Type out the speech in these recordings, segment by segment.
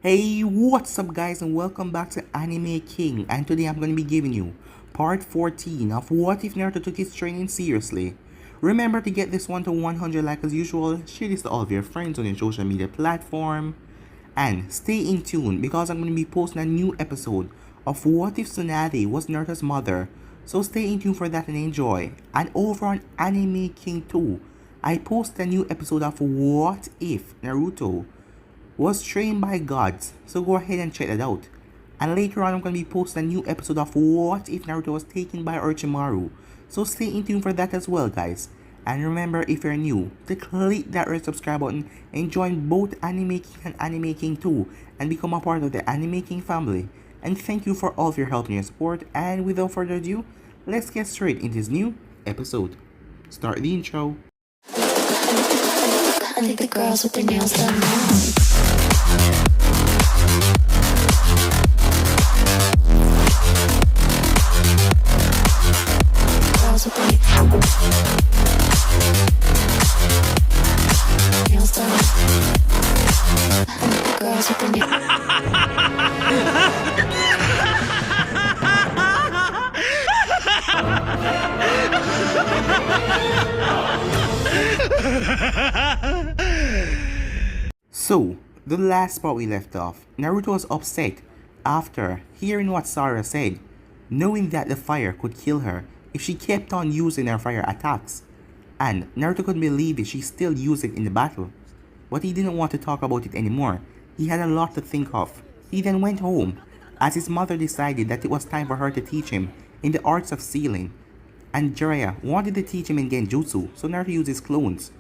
Hey, what's up guys and welcome back to Anime King, and today I'm going to be giving you part 14 of What If Naruto Took His Training Seriously. Remember to get this one to 100 like as usual, share this to all of your friends on your social media platform, and stay in tune because I'm going to be posting a new episode of What If Tsunade Was Naruto's Mother, so stay in tune for that and enjoy. And over on Anime King 2, I post a new episode of What If Naruto was trained by gods, so go ahead and check that out. And later on I'm going to be posting a new episode of What If Naruto Was Taken by Orochimaru, so stay in tune for that as well guys. And remember, if you're new, to click that red subscribe button and join both Anime King and Anime King 2 and become a part of the Anime King family. And thank you for all of your help and your support, and without further ado, let's get straight into this new episode. Start the intro. I think the girls with their nails done now. Girls with their nails done. I think the girls with their So, the last part we left off, Naruto was upset after hearing what Sarah said, knowing that the fire could kill her if she kept on using her fire attacks, and Naruto couldn't believe it she still used it in the battle. But he didn't want to talk about it anymore, he had a lot to think of. He then went home, as his mother decided that it was time for her to teach him in the arts of sealing, and Jiraiya wanted to teach him in Genjutsu, so Naruto used his clones.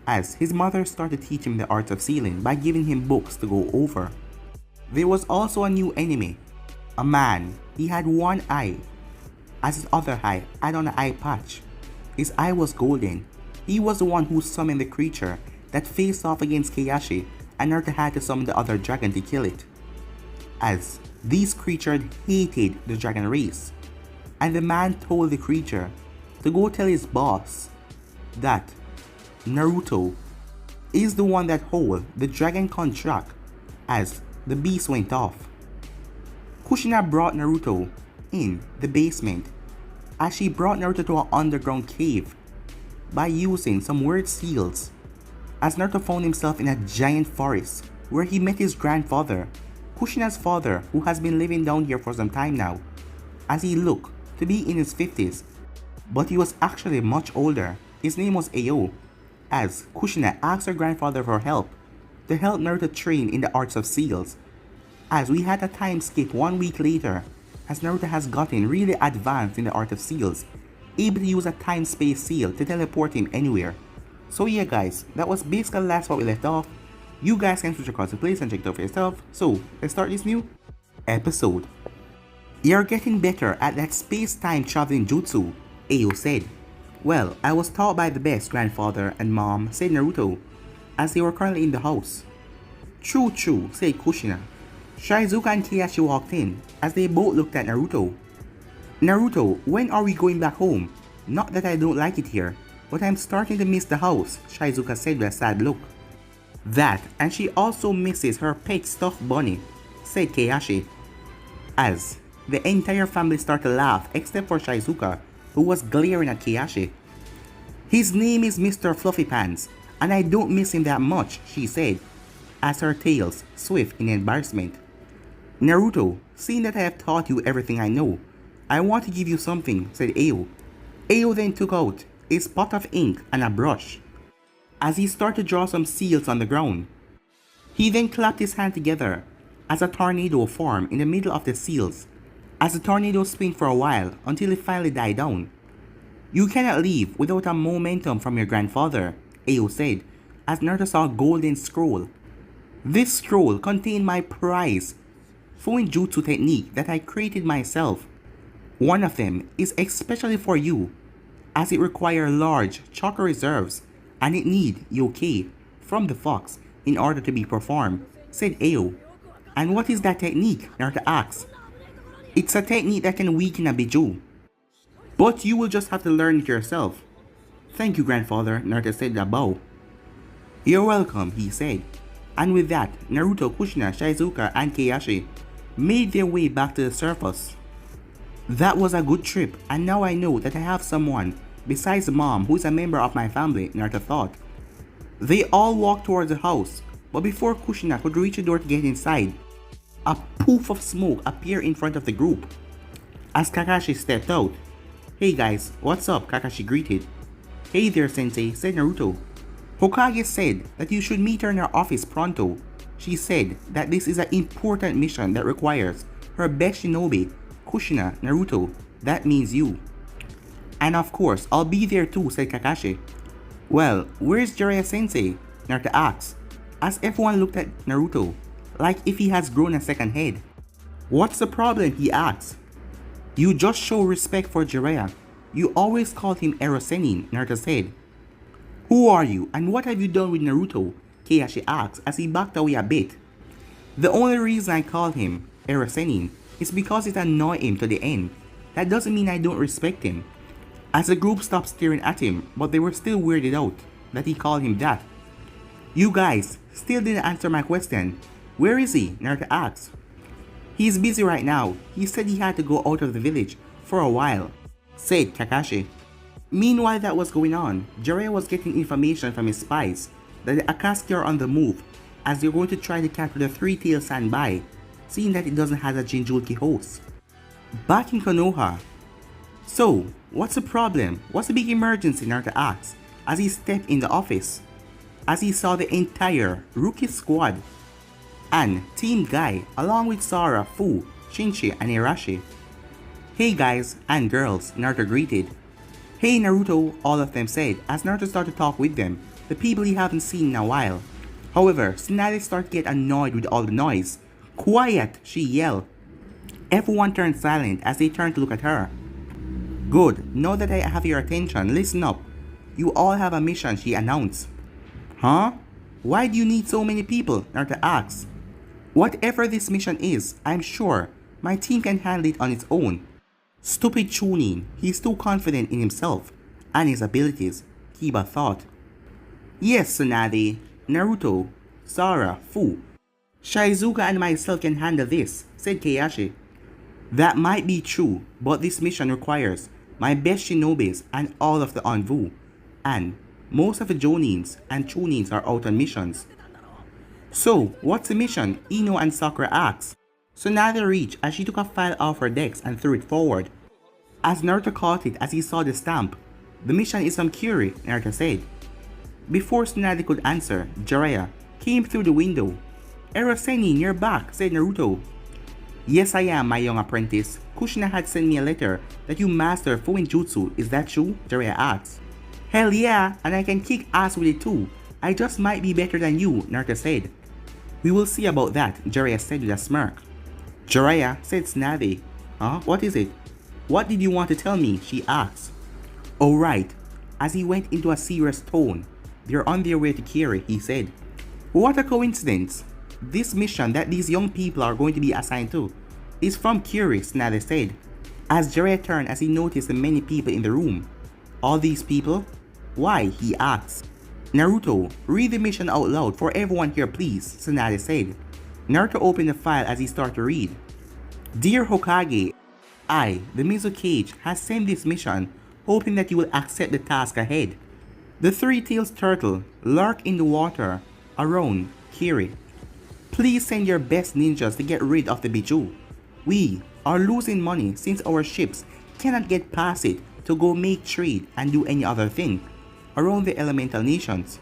As his mother started teaching him the art of sealing by giving him books to go over. There was also a new enemy, a man. He had one eye, as his other eye had on an eye patch. His eye was golden. He was the one who summoned the creature that faced off against Keiyashi, and Naruto had to summon the other dragon to kill it, as these creatures hated the dragon race. And the man told the creature to go tell his boss that Naruto is the one that hold the dragon contract. As the beast went off, Kushina brought Naruto in the basement, as she brought Naruto to an underground cave by using some weird seals, as Naruto found himself in a giant forest where he met his grandfather, Kushina's father, who has been living down here for some time now, as he looked to be in his 50s, but he was actually much older. His name was Ao, as Kushina asked her grandfather for help to help Naruto train in the arts of seals. As we had a time skip 1 week later, as Naruto has gotten really advanced in the art of seals, able to use a time-space seal to teleport him anywhere. So yeah guys, that was basically the last part we left off. You guys can switch across the place and check it out for yourself. So let's start this new episode. You're getting better at that space-time traveling jutsu, Ao said. Well, I was taught by the best, grandfather and mom, said Naruto, as they were currently in the house. True, said Kushina. Shizuka and Keiyashi walked in, as they both looked at Naruto. Naruto, when are we going back home? Not that I don't like it here, but I'm starting to miss the house, Shizuka said with a sad look. That, and she also misses her pet stuffed bunny, said Keiyashi, as the entire family started to laugh except for Shizuka, who was glaring at Keiyashi. His name is Mr. Fluffy Pants, and I don't miss him that much, she said, as her tails swift in embarrassment. Naruto, seeing that I have taught you everything I know, I want to give you something, said Ao. Ao then took out a spot of ink and a brush, as he started to draw some seals on the ground. He then clapped his hand together, as a tornado formed in the middle of the seals, as the tornado spun for a while until it finally died down. You cannot leave without a momentum from your grandfather, Ao said, as Naruto saw a golden scroll. This scroll contained my prize Fuinjutsu technique that I created myself. One of them is especially for you, as it requires large chakra reserves, and it need yokai from the fox in order to be performed, said Ao. And what is that technique? Naruto asked. It's a technique that can weaken a Biju, but you will just have to learn it yourself. Thank you, grandfather, Naruto said with a bow. You're welcome, he said, And with that, Naruto, Kushina, Shizuka, and Keiyashi made their way back to the surface. That was a good trip, and now I know that I have someone besides mom who is a member of my family, Naruto thought. They all walked towards the house, but before Kushina could reach the door to get inside, a poof of smoke appeared in front of the group. As Kakashi stepped out, "Hey guys, what's up?" Kakashi greeted. "Hey there, Sensei," said Naruto. "Hokage said that you should meet her in her office pronto. She said that this is an important mission that requires her best shinobi, Kushina, Naruto. That means you." "And of course, I'll be there too," said Kakashi. "Well, where's Jiraiya-sensei?" Naruto asked, as everyone looked at Naruto, like if he has grown a second head. "What's the problem?" he asked. "You just show respect for Jiraiya. You always called him Erosenin," Naruto said. "Who are you, and what have you done with Naruto?" Keiyashi asked as he backed away a bit. "The only reason I call him Erosenin is because it annoyed him to the end. That doesn't mean I don't respect him." As the group stopped staring at him, but they were still weirded out that he called him that. "You guys still didn't answer my question. Where is he?" Naruto asked. "He's busy right now. He said he had to go out of the village for a while," said Kakashi. Meanwhile that was going on, Jiraiya was getting information from his spies that the Akatsuki are on the move as they're going to try to capture the three-tailed Sanbai, seeing that it doesn't have a Jinchuriki host. Back in Konoha. "So, what's the problem? What's the big emergency?" Naruto asked as he stepped in the office, as he saw the entire rookie squad and Team Guy along with Sora, Fu, Shinji, and Irashi. "Hey guys and girls," Naruto greeted. "Hey Naruto," all of them said as Naruto started to talk with them, the people he haven't seen in a while. However, Tsunade started to get annoyed with all the noise. "Quiet!" she yelled. Everyone turned silent as they turned to look at her. "Good, now that I have your attention, listen up. You all have a mission," she announced. "Huh? Why do you need so many people?" Naruto asked. "Whatever this mission is, I'm sure my team can handle it on its own." Stupid Chunin, he's too confident in himself and his abilities, Kiba thought. "Yes, Tsunade, Naruto, Sora, Fu, Shizuka and myself can handle this," said Keiyashi. "That might be true, but this mission requires my best shinobis and all of the Anvu, and most of the Jonins and Chunins are out on missions." "So, what's the mission?" Ino and Sakura asked. Tsunade reached as she took a file off her desk and threw it forward. As Naruto caught it as he saw the stamp, "The mission is from Kyuri," Naruto said. Before Tsunade could answer, Jiraiya came through the window. "Erosenin, you're back," said Naruto. "Yes, I am, my young apprentice. Kushina had sent me a letter that you master Fuinjutsu. Is that true?" Jiraiya asked. "Hell yeah, and I can kick ass with it too. I just might be better than you," Naruto said. "We will see about that," Jiraiya said with a smirk. "Jiraiya," said Tsunade. "Huh? What is it?" "What did you want to tell me?" she asked. "Oh right." As he went into a serious tone, "They're on their way to Kyuri," he said. "What a coincidence. This mission that these young people are going to be assigned to is from Kyuri," Tsunade said. As Jiraiya turned as he noticed the many people in the room. "All these people? Why?" he asked. "Naruto, read the mission out loud for everyone here please," Tsunade said. Naruto opened the file as he started to read. "Dear Hokage, I, the Mizukage, has sent this mission hoping that you will accept the task ahead. The three-tailed turtle lurk in the water around Kyuri. Please send your best ninjas to get rid of the Biju. We are losing money since our ships cannot get past it to go make trade and do any other thing around the elemental nations.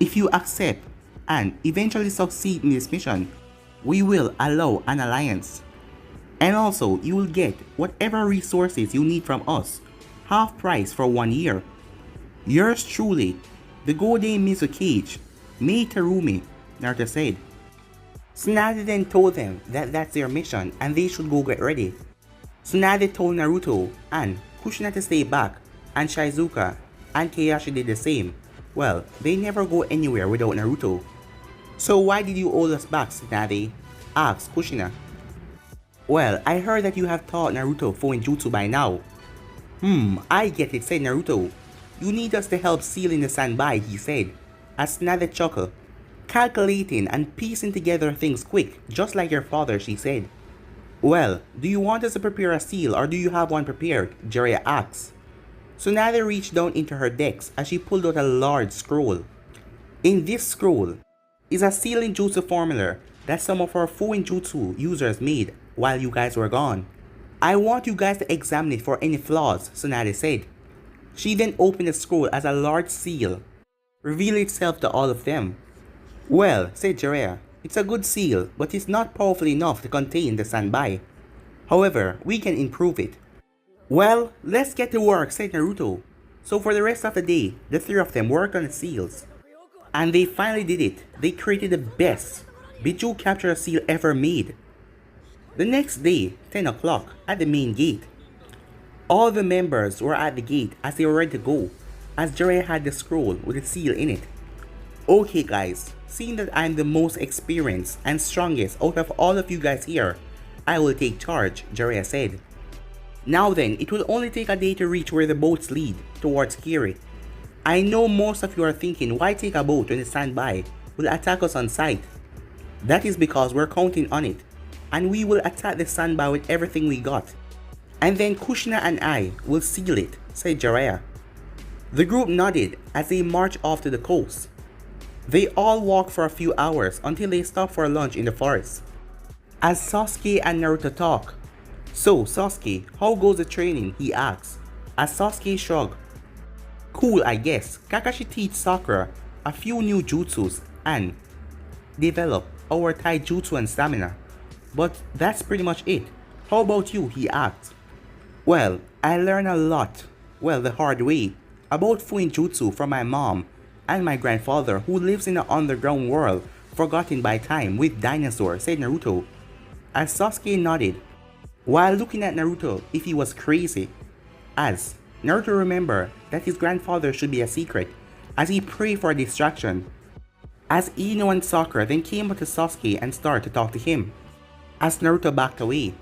If you accept and eventually succeed in this mission, we will allow an alliance. And also, you will get whatever resources you need from us, half price for 1 year. Yours truly, the Golden Mizukage, Mei Terumi," Naruto said. Tsunade then told them that that's their mission and they should go get ready. Tsunade told Naruto and Kushina to stay back, and Shizuka and Keiyashi did the same. Well, they never go anywhere without Naruto. "So why did you hold us back, Tsunade?" asked Kushina. "Well, I heard that you have taught Naruto Fuinjutsu by now." I get it," said Naruto. "You need us to help seal in the Sanbai," he said, as Tsunade chuckled. calculating and piecing together things quick, just like your father, she said. Well, do you want us to prepare a seal or do you have one prepared? Jiraiya asked. Tsunade reached down into her decks as she pulled out a large scroll. In this scroll is a sealing jutsu formula that some of our Fuin Jutsu users made while you guys were gone. I want you guys to examine it for any flaws, Tsunade said. She then opened the scroll as a large seal revealed itself to all of them. Well, said Jiraiya, it's a good seal, but it's not powerful enough to contain the Sanbai. However, we can improve it. Well, let's get to work, said Naruto. So for the rest of the day, the three of them worked on the seals. And they finally did it. They created the best Biju capture seal ever made. The next day, 10 o'clock, at the main gate. All the members were at the gate as they were ready to go, as Jiraiya had the scroll with the seal in it. Okay guys, seeing that I'm the most experienced and strongest out of all of you guys here, I will take charge, Jiraiya said. Now then, it will only take a day to reach where the boats lead, towards Kiri. I know most of you are thinking, why take a boat when the Sanbai will attack us on sight? That is because we're counting on it, and we will attack the Sanbai with everything we got. And then Kushina and I will seal it, said Jiraiya. The group nodded as they marched off to the coast. They all walked for a few hours until they stopped for lunch in the forest. As Sasuke and Naruto talk, so Sasuke, how goes the training? He asks. As Sasuke shrugged. Cool, I guess. Kakashi teach Sakura a few new jutsus and develop our taijutsu and stamina. But that's pretty much it. How about you? He asked. Well, I learned a lot, the hard way, about Fuin Jutsu from my mom and my grandfather who lives in an underground world forgotten by time with dinosaurs, said Naruto. As Sasuke nodded, while looking at Naruto if he was crazy, as Naruto remembered that his grandfather should be a secret, as he prayed for a distraction. As Ino and Sakura then came up to Sasuke and started to talk to him. As Naruto backed away,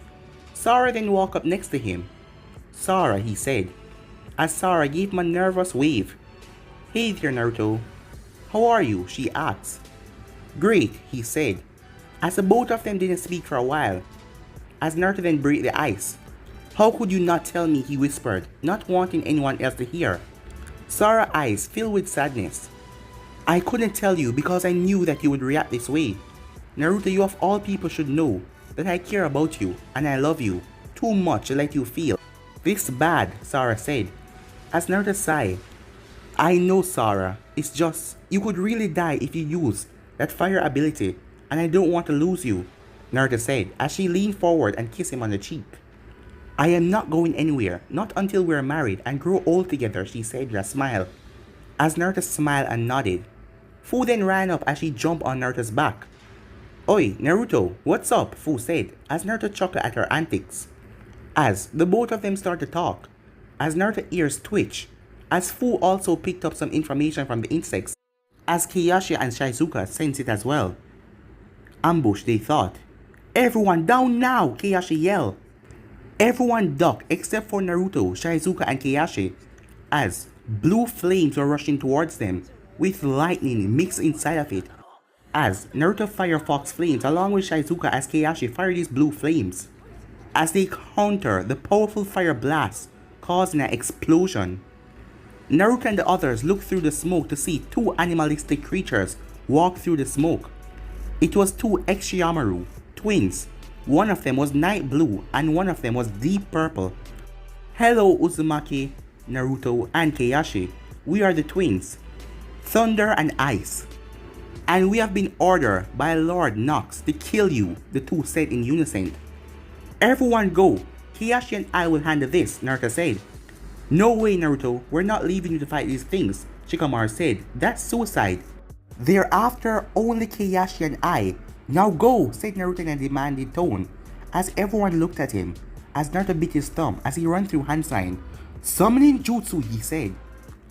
Sora then walked up next to him. Sora, he said, as Sora gave him a nervous wave. Hey there, Naruto. How are you? She asked. Great, he said, as the both of them didn't speak for a while. As Naruto then breathed the ice. How could you not tell me? He whispered, not wanting anyone else to hear. Sora's eyes filled with sadness. I couldn't tell you because I knew that you would react this way. Naruto, you of all people should know that I care about you and I love you too much to let you feel this bad, Sora said. As Naruto sighed, I know, Sora, it's just, you could really die if you use that fire ability and I don't want to lose you, Naruto said as she leaned forward and kissed him on the cheek. I am not going anywhere, not until we're married and grow old together, she said with a smile. As Naruto smiled and nodded, Fu then ran up as she jumped on Naruto's back. Oi, Naruto, what's up? Fu said as Naruto chuckled at her antics. As the both of them started to talk, as Naruto's ears twitched, as Fu also picked up some information from the insects, as Keiyashi and Shizuka sensed it as well. Ambush, they thought. Everyone down now, Keiyashi yelled. Everyone ducked except for Naruto, Shizuka and Keiyashi, as blue flames were rushing towards them, with lightning mixed inside of it. As Naruto fired Fox flames along with Shizuka as Keiyashi fired these blue flames. As they counter the powerful fire blast, causing an explosion. Naruto and the others looked through the smoke to see two animalistic creatures walk through the smoke. It was two Exyamaru, twins. One of them was night blue and one of them was deep purple. Hello Uzumaki, Naruto and Keiyashi. We are the twins, Thunder and Ice. And we have been ordered by Lord Nox to kill you, the two said in unison. Everyone go, Keiyashi and I will handle this, Naruto said. No way, Naruto, we're not leaving you to fight these things, Shikamaru said. That's suicide. They're after only Keiyashi and I. Now go, said Naruto in a demanding tone, as everyone looked at him, as Naruto bit his thumb as he ran through hand sign. Summoning jutsu, he said,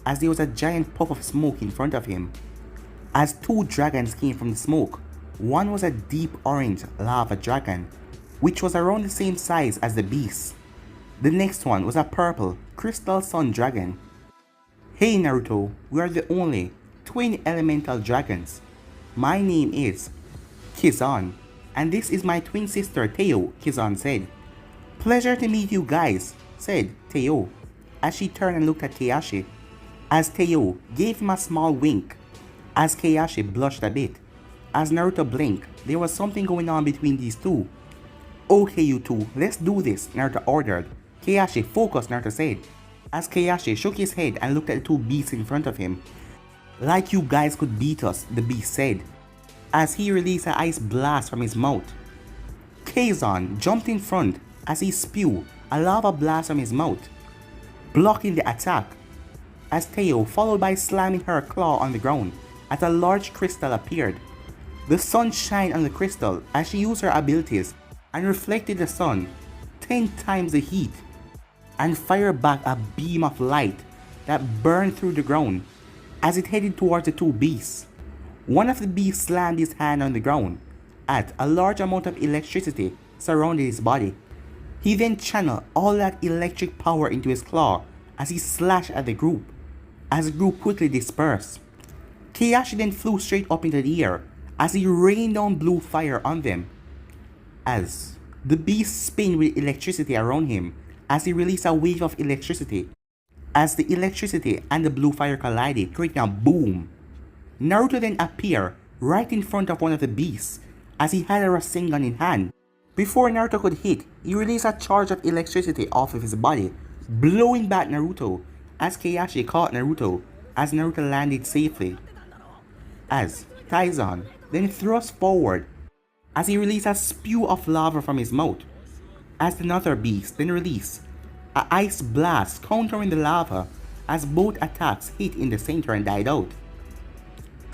as there was a giant puff of smoke in front of him. As two dragons came from the smoke, one was a deep orange lava dragon, which was around the same size as the beast. The next one was a purple crystal sun dragon. Hey Naruto, we are the only twin elemental dragons. My name is Kizan, and this is my twin sister Teo, Kizan said. Pleasure to meet you guys, said Teo, as she turned and looked at Keiashi. As Teo gave him a small wink, as Keiashi blushed a bit. As Naruto blinked, there was something going on between these two. Okay you two, let's do this, Naruto ordered. Keiashi, focus, Naruto said. As Keiashi shook his head and looked at the two beasts in front of him. Like you guys could beat us, the beast said, as he released an ice blast from his mouth. Kazan jumped in front as he spewed a lava blast from his mouth, blocking the attack, as Teo followed by slamming her claw on the ground as a large crystal appeared. The sun shined on the crystal as she used her abilities and reflected the sun 10 times the heat and fired back a beam of light that burned through the ground as it headed towards the two beasts. One of the beasts slammed his hand on the ground as a large amount of electricity surrounded his body. He then channeled all that electric power into his claw as he slashed at the group, as the group quickly dispersed. Keiashi then flew straight up into the air as he rained down blue fire on them, as the beast spun with electricity around him as he released a wave of electricity. As the electricity and the blue fire collided, creating a boom. Naruto then appeared right in front of one of the beasts as he had a Rasengan in hand. Before Naruto could hit, he released a charge of electricity off of his body, blowing back Naruto as Keiashi caught Naruto as Naruto landed safely. As Taizan then thrust forward as he released a spew of lava from his mouth. As another beast then released an ice blast countering the lava as both attacks hit in the center and died out.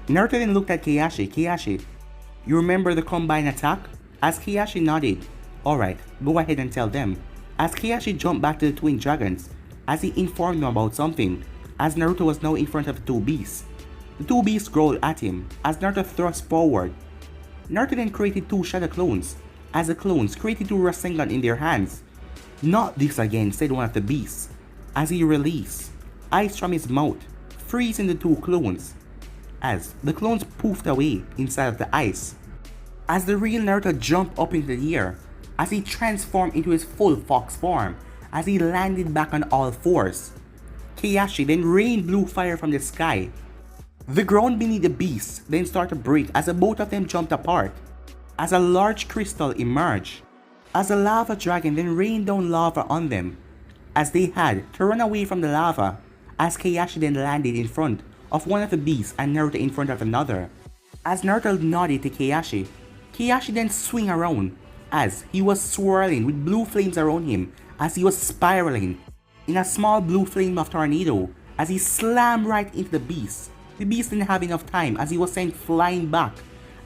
Naruto then looked at Keiashi. Keiashi, you remember the combined attack? As Keiashi nodded. Alright, go ahead and tell them. As Keiashi jumped back to the twin dragons as he informed them about something, as Naruto was now in front of the two beasts. The two beasts growled at him as Naruto thrust forward. Naruto then created two shadow clones, as the clones created two Rasengan in their hands. Not this again, said one of the beasts, as he released ice from his mouth, freezing the two clones, as the clones poofed away inside of the ice. As the real Naruto jumped up into the air, as he transformed into his full fox form, as he landed back on all fours. Keiashi then rained blue fire from the sky. The ground beneath the beasts then started to break as the both of them jumped apart, as a large crystal emerged, as a lava dragon then rained down lava on them, as they had to run away from the lava, as Keiashi then landed in front of one of the beasts and Naruto in front of another. As Naruto nodded to Keiashi, Keiashi then swung around as he was swirling with blue flames around him as he was spiraling in a small blue flame of tornado as he slammed right into the beast. The beast didn't have enough time as he was sent flying back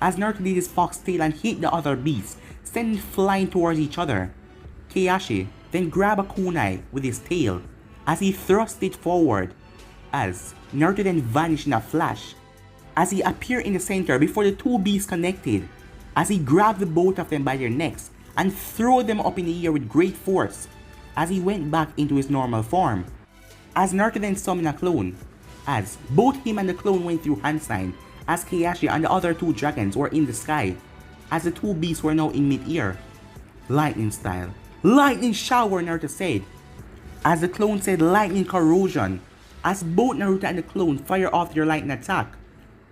as Naruto did his fox tail and hit the other beast, sending flying towards each other. Keiashi then grabbed a kunai with his tail as he thrust it forward, as Naruto then vanished in a flash as he appeared in the center before the two beasts connected, as he grabbed the both of them by their necks and threw them up in the air with great force as he went back into his normal form. As Naruto then summoned a clone, as both him and the clone went through hand sign, as Keiashi and the other two dragons were in the sky, as the two beasts were now in mid-air. Lightning style. Lightning shower, Naruto said, as the clone said lightning corrosion, as both Naruto and the clone fire off their lightning attack,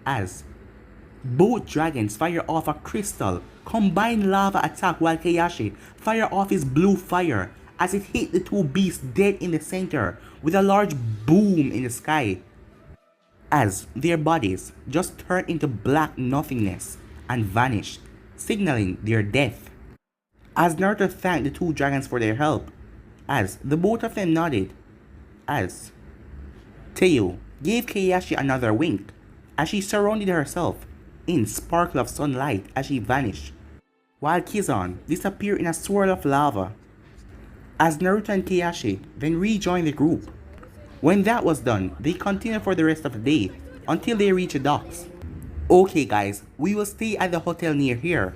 as both dragons fire off a crystal combined lava attack while Keiashi fire off his blue fire as it hit the two beasts dead in the center with a large boom in the sky, as their bodies just turned into black nothingness and vanished, signaling their death. As Naruto thanked the two dragons for their help, as the both of them nodded, as Teo gave Keiashi another wink as she surrounded herself in sparkle of sunlight as she vanished, while Kizan disappeared in a swirl of lava. As Naruto and Keiashi then rejoined the group. When that was done, they continued for the rest of the day until they reached the docks. Okay guys, we will stay at the hotel near here,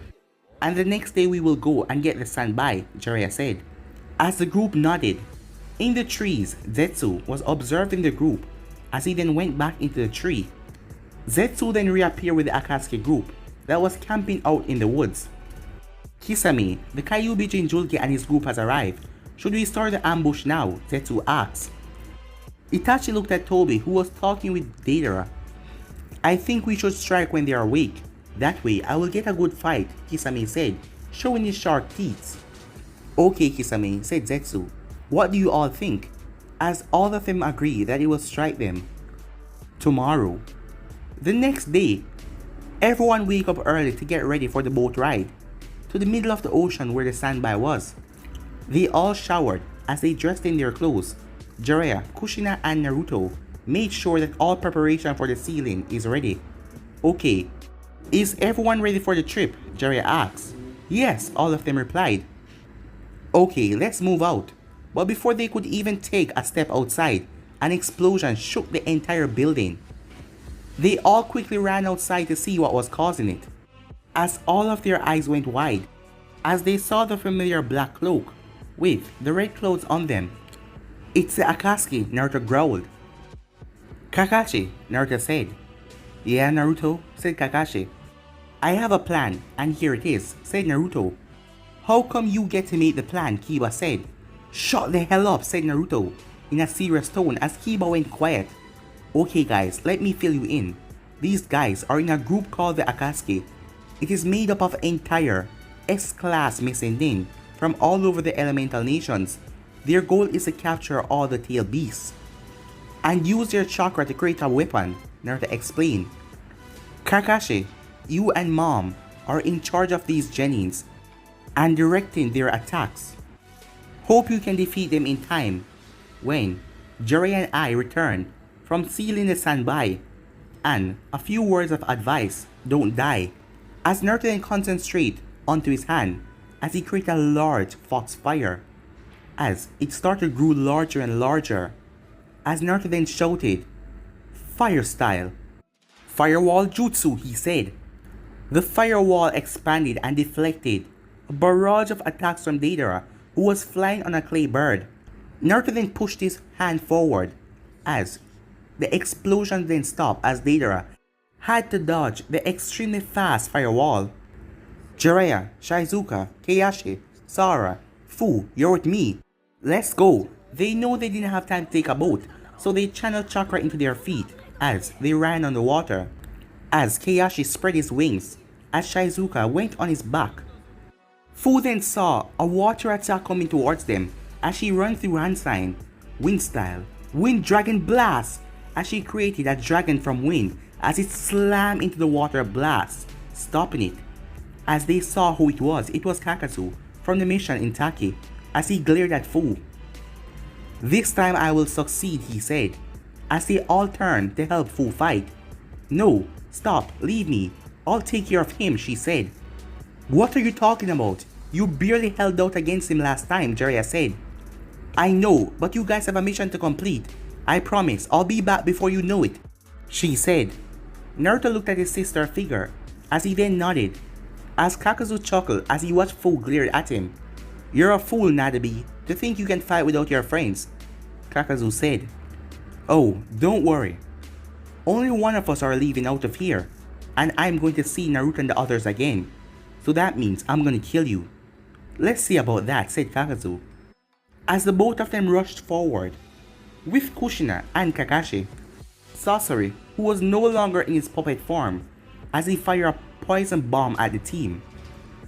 and the next day we will go and get the standby, Jiraiya said. As the group nodded, in the trees, Zetsu was observing the group as he then went back into the tree. Zetsu then reappeared with the Akatsuki group that was camping out in the woods. Kisame, the Kyuubi Jinchuriki and his group has arrived. Should we start the ambush now? Zetsu asks. Itachi looked at Toby, who was talking with Deidara. I think we should strike when they are awake. That way I will get a good fight, Kisame said, showing his sharp teeth. Okay, Kisame, said Zetsu. What do you all think? As all of them agree that it will strike them tomorrow. The next day, everyone wake up early to get ready for the boat ride to the middle of the ocean where the standby was. They all showered as they dressed in their clothes. Jiraiya, Kushina, and Naruto made sure that all preparation for the sailing is ready. Okay, is everyone ready for the trip? Jiraiya asked. Yes, all of them replied. Okay, let's move out. But before they could even take a step outside, an explosion shook the entire building. They all quickly ran outside to see what was causing it. As all of their eyes went wide, as they saw the familiar black cloak with the red clothes on them. It's the Akatsuki, Naruto growled. Kakashi, Naruto said. Yeah, Naruto, said Kakashi. I have a plan, and here it is, said Naruto. How come you get to make the plan? Kiba said. Shut the hell up, said Naruto, in a serious tone as Kiba went quiet. Okay guys, let me fill you in. These guys are in a group called the Akatsuki. It is made up of entire S-class Mesending from all over the elemental nations. Their goal is to capture all the tail beasts and use their chakra to create a weapon, Naruto explained. Kakashi, you and Mom are in charge of these genins and directing their attacks. Hope you can defeat them in time when Jiraiya and I return from sealing the standby. And a few words of advice, don't die. As Naruto then concentrate onto his hand as he created a large foxfire. As it started grew larger and larger. As Naruto then shouted, Fire style. Firewall jutsu, he said. The firewall expanded and deflected a barrage of attacks from Deidara, who was flying on a clay bird. Naruto then pushed his hand forward as the explosion then stopped as Deidara had to dodge the extremely fast firewall. Jiraiya, Shizuka, Keiyashi, Sara, Fu, you're with me. Let's go. They know they didn't have time to take a boat, so they channeled chakra into their feet as they ran on the water. As Keiyashi spread his wings, as Shizuka went on his back. Fu then saw a water attack coming towards them as she ran through hand sign, wind style, wind dragon blast, as she created a dragon from wind as it slammed into the water blast, stopping it. As they saw who it was Kakatsu from the mission in Taki, as he glared at Fu. This time I will succeed, he said, as they all turned to help Fu fight. No, stop, leave me, I'll take care of him, she said. What are you talking about? You barely held out against him last time, Jiraiya said. I know, but you guys have a mission to complete. I promise, I'll be back before you know it, she said. Naruto looked at his sister figure, as he then nodded, as Kakazu chuckled as he watched Fu glare at him. You're a fool, Nadabi, to think you can fight without your friends, Kakazu said. Oh, don't worry. Only one of us are leaving out of here, and I'm going to see Naruto and the others again. So that means I'm gonna kill you. Let's see about that, said Kakazu. As the both of them rushed forward, with Kushina and Kakashi, Sasori, who was no longer in his puppet form, as he fired a poison bomb at the team.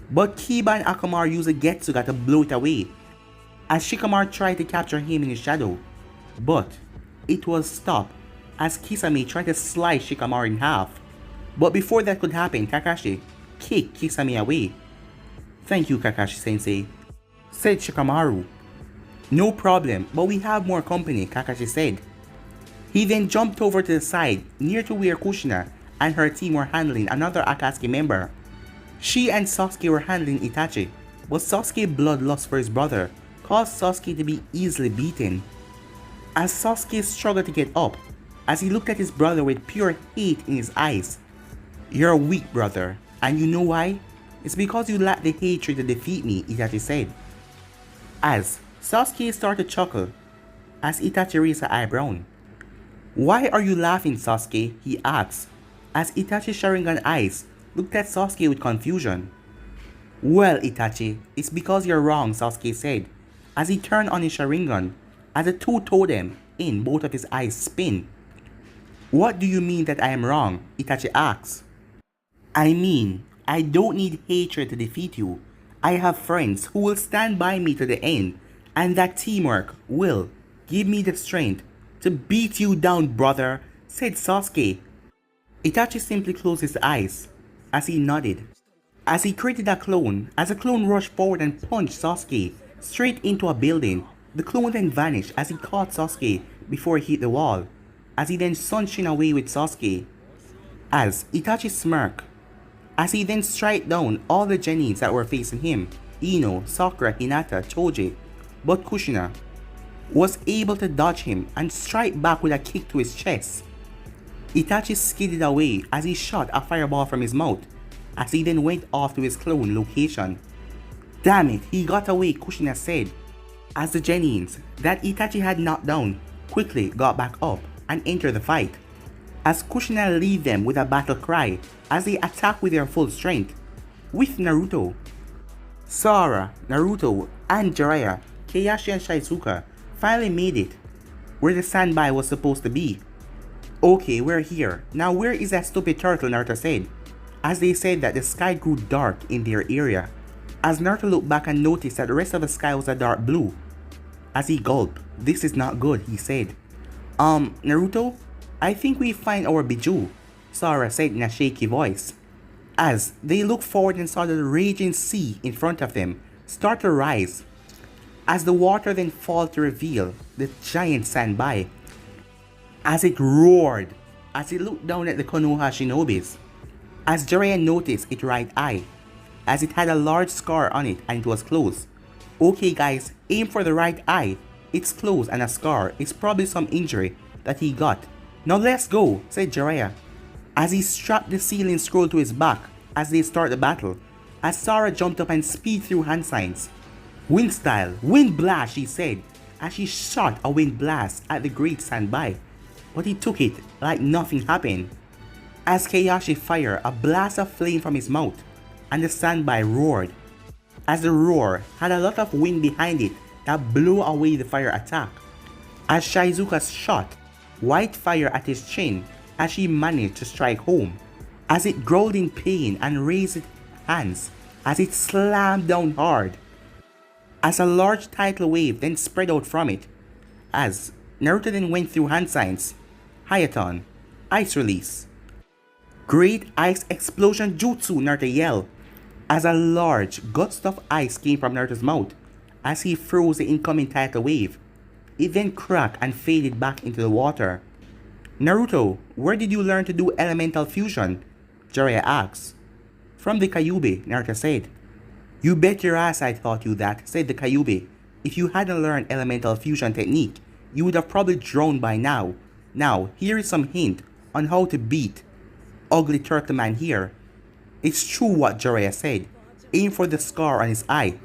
But Kiba and Akamaru used a Getsuga to blow it away, as Shikamaru tried to capture him in his shadow. But it was stopped as Kisame tried to slice Shikamaru in half. But before that could happen, Kakashi kicked Kisame away. Thank you, Kakashi-sensei, said Shikamaru. No problem, but we have more company, Kakashi said. He then jumped over to the side near to where Kushina and her team were handling another Akatsuki member. She and Sasuke were handling Itachi, but Sasuke's bloodlust for his brother caused Sasuke to be easily beaten. As Sasuke struggled to get up, as he looked at his brother with pure hate in his eyes. You're a weak brother, and you know why? It's because you lack the hatred to defeat me, Itachi said. As Sasuke started to chuckle, as Itachi raised her eyebrow. Why are you laughing, Sasuke? He asked. as Itachi's Sharingan eyes looked at Sasuke with confusion. Well, Itachi, it's because you're wrong, Sasuke said, as he turned on his Sharingan, as the two totem in both of his eyes spin. What do you mean that I am wrong? Itachi asks. I mean, I don't need hatred to defeat you. I have friends who will stand by me to the end, and that teamwork will give me the strength to beat you down, brother, said Sasuke. Itachi simply closed his eyes as he nodded. As he created a clone, as the clone rushed forward and punched Sasuke straight into a building, the clone then vanished as he caught Sasuke before he hit the wall, as he then sunshined away with Sasuke. As Itachi smirked, as he then strike down all the genins that were facing him, Ino, Sakura, Hinata, Choji, but Kushina was able to dodge him and strike back with a kick to his chest. Itachi skidded away as he shot a fireball from his mouth, as he then went off to his clone location. Damn it, he got away, Kushina said, as the genins that Itachi had knocked down quickly got back up and entered the fight, as Kushina lead them with a battle cry as they attack with their full strength. With Naruto, Sora, Naruto, and Jiraiya, Keiyashi and Shizuka finally made it where the sandbar was supposed to be. Okay, we're here. Now where is that stupid turtle, Naruto said, as they said that the sky grew dark in their area. As Naruto looked back and noticed that the rest of the sky was a dark blue. As he gulped, this is not good, he said. Naruto? I think we find our Biju, Sora said in a shaky voice. As they looked forward and saw the raging sea in front of them start to rise, as the water then fall to reveal the giant sandbar, as it roared, as it looked down at the Konoha shinobis, as Jiraiya noticed its right eye, as it had a large scar on it and it was closed. Okay guys, aim for the right eye, it's closed and a scar, it's probably some injury that he got. Now let's go, said Jiraiya, as he strapped the sealing scroll to his back as they start the battle, as Sora jumped up and speed through hand signs. Wind style, wind blast, she said, as she shot a wind blast at the great sandbar, but he took it like nothing happened. As Keiyashi fired a blast of flame from his mouth, and the sandbar roared, as the roar had a lot of wind behind it that blew away the fire attack. As Shizuka shot white fire at his chin as she managed to strike home, as it growled in pain and raised its hands as it slammed down hard, as a large tidal wave then spread out from it, as Naruto then went through hand signs, Hayaton, ice release, great ice explosion jutsu, Naruto yelled, as a large gust of ice came from Naruto's mouth as he froze the incoming tidal wave. It then cracked and faded back into the water. Naruto, where did you learn to do elemental fusion? Jiraiya asked. From the Kyuubi, Naruto said. You bet your ass I taught you that, said the Kyuubi. If you hadn't learned elemental fusion technique, you would have probably drowned by now. Now, here is some hint on how to beat Ugly Turtle Man here. It's true what Jiraiya said. Aim for the scar on his eye.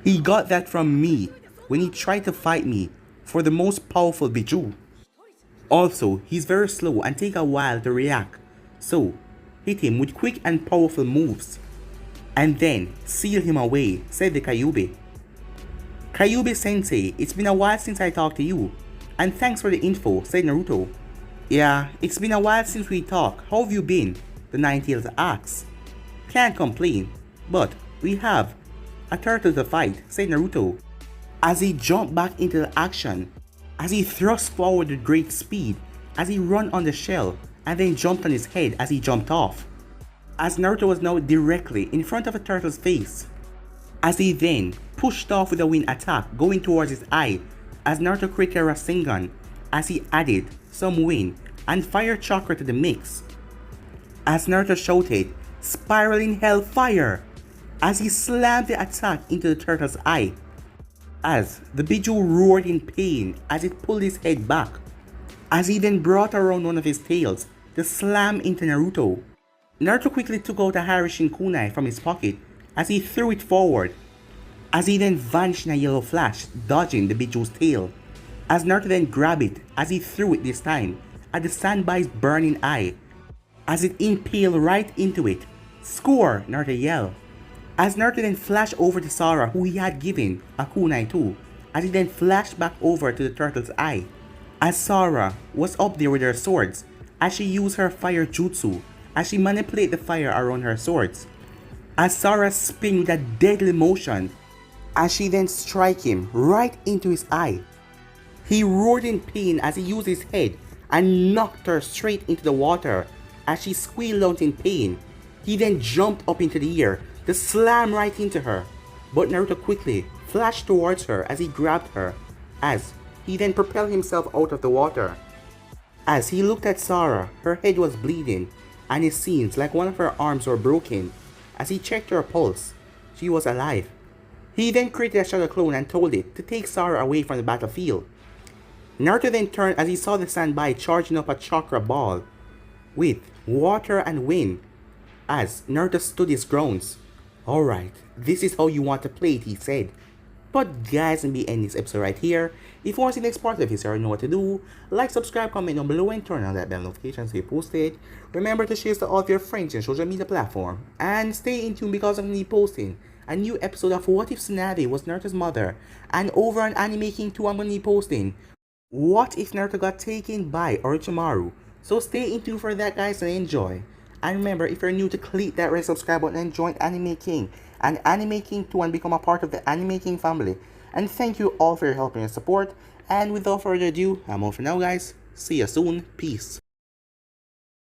He got that from me when he tried to fight me for the most powerful Biju. Also, he's very slow and take a while to react, so hit him with quick and powerful moves, and then seal him away, said the Kyuubi. Kyuubi sensei, it's been a while since I talked to you, and thanks for the info, said Naruto. Yeah, it's been a while since we talked, how have you been? The Nine-Tails asked. Can't complain, but we have a turtle to fight, said Naruto, as he jumped back into the action, as he thrust forward with great speed, as he ran on the shell and then jumped on his head as he jumped off, as Naruto was now directly in front of a turtle's face, as he then pushed off with a wind attack going towards his eye, as Naruto created a Rasengan as he added some wind and fire chakra to the mix, as Naruto shouted, "Spiraling Hellfire!" as he slammed the attack into the turtle's eye, as the Biju roared in pain as it pulled his head back, as he then brought around one of his tails to slam into Naruto. Naruto quickly took out a Harishin kunai from his pocket as he threw it forward, as he then vanished in a yellow flash, dodging the Biju's tail, as Naruto then grabbed it as he threw it this time at the sandbar's burning eye, as it impaled right into it. Score! Naruto yelled. As Naruto then flashed over to Sora, who he had given a kunai to, as he then flashed back over to the turtle's eye. As Sora was up there with her swords, as she used her fire jutsu, as she manipulated the fire around her swords. As Sora spin with a deadly motion, as she then strike him right into his eye. He roared in pain as he used his head and knocked her straight into the water as she squealed out in pain. He then jumped up into the air to slam right into her, but Naruto quickly flashed towards her as he grabbed her, as he then propelled himself out of the water. As he looked at Sora, her head was bleeding, and it seems like one of her arms were broken. As he checked her pulse, she was alive. He then created a shadow clone and told it to take Sora away from the battlefield. Naruto then turned as he saw the standby charging up a chakra ball with water and wind. As Naruto stood his groans. Alright, this is how you want to play it, he said. But guys, and be ending this episode right here. If you want to see the next part of this, you already know what to do. Like, subscribe, comment down below, and turn on that bell notification so you post it. Remember to share to all of your friends and social media platform. And stay in tune because I'm going to be posting a new episode of What If Tsunade was Naruto's mother. And over on Anime King 2, I'm going to be posting What If Naruto got taken by Orochimaru. So stay in tune for that, guys, and enjoy. And remember, if you're new, to click that red subscribe button and join Anime King and Anime King 2 and become a part of the Anime King family. And thank you all for your help and your support. And without further ado, I'm all for now, guys. See you soon. Peace.